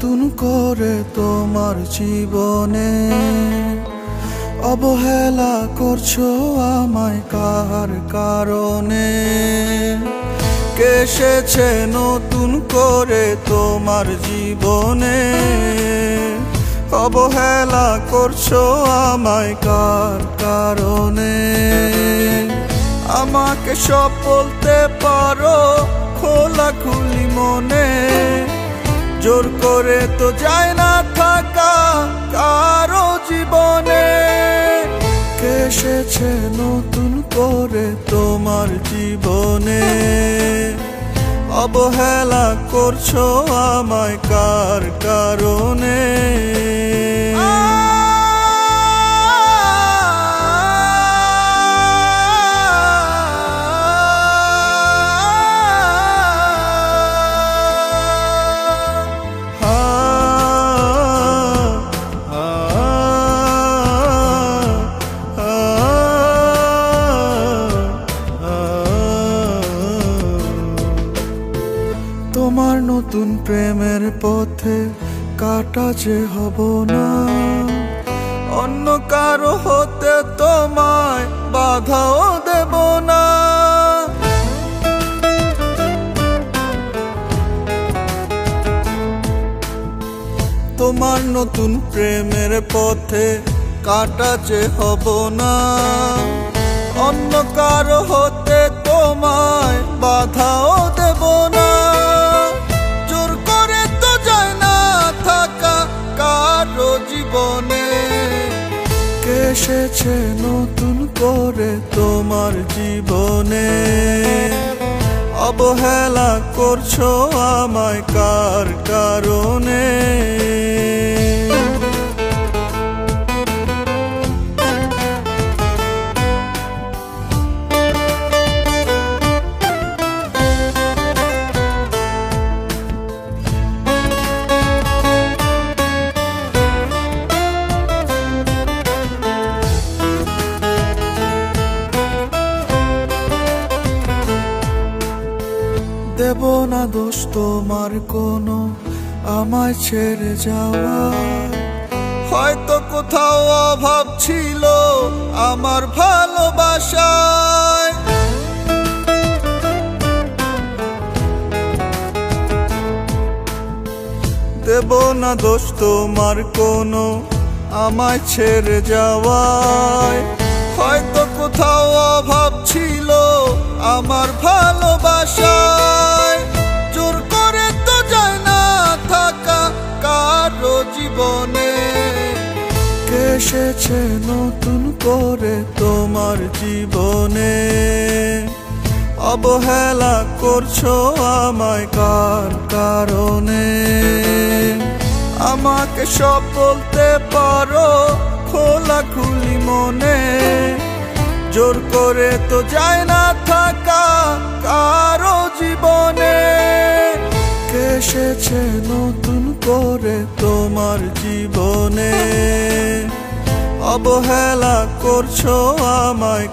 নতুন করে তোমার জীবনে অবহেলা করছো আমায় কার কারণে? কে এসেছে নতুন করে তোমার জীবনে অবহেলা করছো আমায় কার কারণে? আমাকে সব বলতে পারো খোলাখুলি মনে, জোর করে তো যায় না থাকা কারো জীবনে। কে এসেছে নতুন করে তোমার জীবনে অবহেলা করছো আমায় কার কারণে? তোমার নতুন প্রেমের পথে কাটা যে হব না, অন্য কারো হতে তোমায় বাধাও দেব না। তোমার নতুন প্রেমের পথে কাটা যে হব না, অন্য কারো হতে তোমায় বাধাও দেব না। জোর করে তো যায় না থাকা কারো জীবনে। কে এসেছে নতুন করে তোমার জীবনে অবহেলা করছো আমায় কার কারণে? দেব না দোষ তোমার কোনো আমায় ছেড়ে যাওয়া, হয়তো কোথাও অভাব ছিল আমার ভালোবাসায়। দেব না দোষ তোমার কোনো আমায় ছেড়ে যাওয়ায়, হয়তো কোথাও অভাব ছিল আমার ভালোবাসায়। জোর করে তো যায় না থাকা কারো জীবনে। কে এসেছে নতুন করে তোমার জীবনে অবহেলা করছো আমায় কার কারণে? আমাকে সব বলতে পারো খোলাখুলি মনে, জোর করে তো যায় না থাকা কারো জীবনে। কে এসেছে নতুন করে তোমার জীবনে অবহেলা করছো আমায়